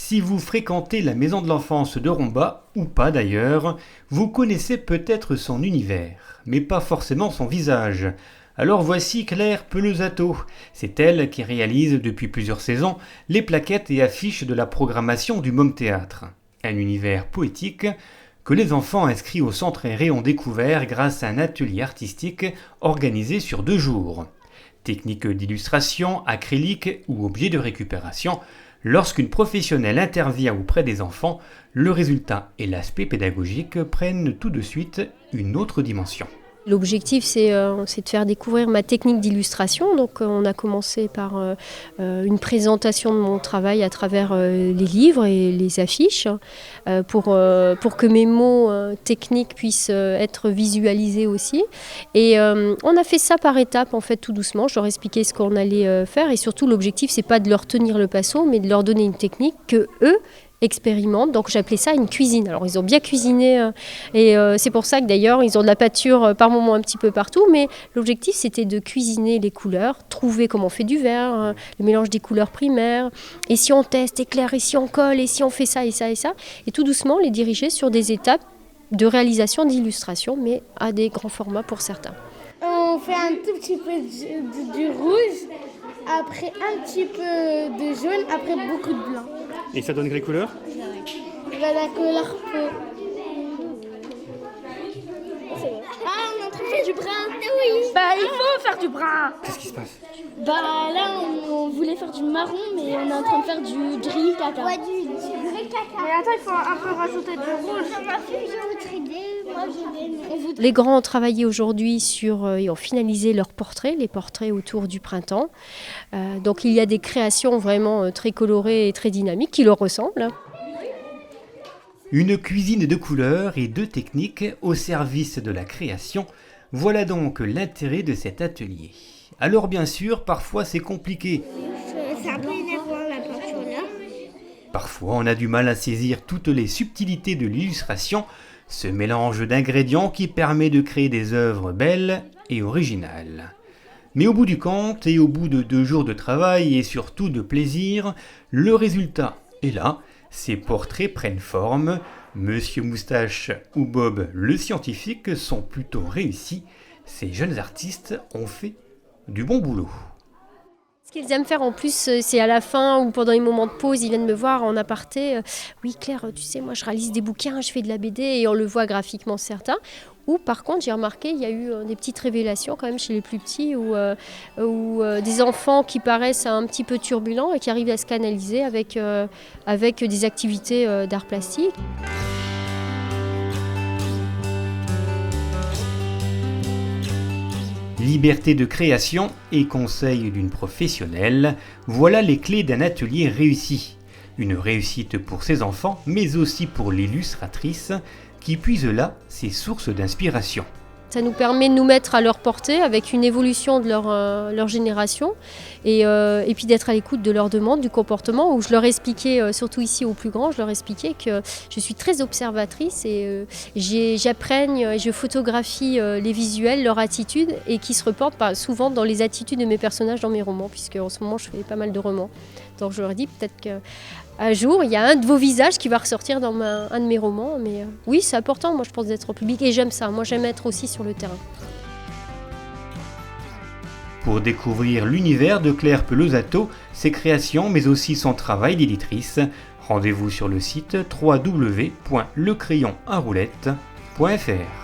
Si vous fréquentez la maison de l'enfance de Romba, ou pas d'ailleurs, vous connaissez peut-être son univers, mais pas forcément son visage. Alors voici Claire Pelosato. C'est elle qui réalise depuis plusieurs saisons les plaquettes et affiches de la programmation du Môme Théâtre. Un univers poétique que les enfants inscrits au centre aéré ont découvert grâce à un atelier artistique organisé sur 2 jours. Techniques d'illustration, acrylique ou objets de récupération, lorsqu'une professionnelle intervient auprès des enfants, le résultat et l'aspect pédagogique prennent tout de suite une autre dimension. L'objectif, c'est de faire découvrir ma technique d'illustration. Donc, on a commencé par une présentation de mon travail à travers les livres et les affiches pour que mes mots techniques puissent être visualisés aussi. Et on a fait ça par étapes, en fait, tout doucement. Je leur expliquais ce qu'on allait faire et surtout, l'objectif, c'est pas de leur tenir le pinceau, mais de leur donner une technique que eux expérimentent. Donc j'appelais ça une cuisine. Alors ils ont bien cuisiné et c'est pour ça que d'ailleurs ils ont de la pâture par moments un petit peu partout, mais l'objectif c'était de cuisiner les couleurs, trouver comment on fait du vert, le mélange des couleurs primaires, et si on teste, éclaire, et si on colle, et si on fait ça et ça et ça, et tout doucement les diriger sur des étapes de réalisation d'illustration, mais à des grands formats pour certains. On fait un tout petit peu du rouge, après un petit peu de jaune, après beaucoup de blanc. Et ça donne quelle couleur ? La couleur peau. On est en train de faire du brun. Oui. Il faut faire du brun. Qu'est-ce qui se passe ? Là, on voulait faire du marron, mais on est en train de faire du gris caca. Ouais, du gris caca. Mais attends, il faut un peu rajouter du rouge. Les grands ont travaillé aujourd'hui et ont finalisé leurs portraits, les portraits autour du printemps. Donc il y a des créations vraiment très colorées et très dynamiques qui leur ressemblent. Une cuisine de couleurs et de techniques au service de la création, voilà donc l'intérêt de cet atelier. Alors bien sûr, parfois c'est compliqué. C'est un peu énervant la peinture là. Parfois on a du mal à saisir toutes les subtilités de l'illustration, ce mélange d'ingrédients qui permet de créer des œuvres belles et originales. Mais au bout du compte et au bout de 2 jours de travail et surtout de plaisir, le résultat est là. Ces portraits prennent forme. Monsieur Moustache ou Bob le scientifique sont plutôt réussis. Ces jeunes artistes ont fait du bon boulot. Ce qu'ils aiment faire en plus, c'est à la fin ou pendant les moments de pause, ils viennent me voir en aparté. Oui Claire, tu sais, moi je réalise des bouquins, je fais de la BD et on le voit graphiquement certains. Ou par contre, j'ai remarqué, il y a eu des petites révélations quand même chez les plus petits où des enfants qui paraissent un petit peu turbulents et qui arrivent à se canaliser avec des activités d'art plastique. Liberté de création et conseil d'une professionnelle, voilà les clés d'un atelier réussi. Une réussite pour ses enfants, mais aussi pour l'illustratrice, qui puise là ses sources d'inspiration. Ça nous permet de nous mettre à leur portée avec une évolution de leur génération et puis d'être à l'écoute de leurs demandes, du comportement, où je leur expliquais, surtout ici aux plus grands, je leur expliquais que je suis très observatrice et j'apprenne, je photographie les visuels, leur attitude et qui se reportent souvent dans les attitudes de mes personnages dans mes romans, puisque en ce moment je fais pas mal de romans. Donc je leur dis peut-être qu'un jour il y a un de vos visages qui va ressortir dans un de mes romans, mais oui c'est important, moi je pense d'être au public et j'aime ça, moi j'aime être aussi sur le terrain. Pour découvrir l'univers de Claire Pelosato, ses créations mais aussi son travail d'éditrice, rendez-vous sur le site www.lecrayonenroulette.fr.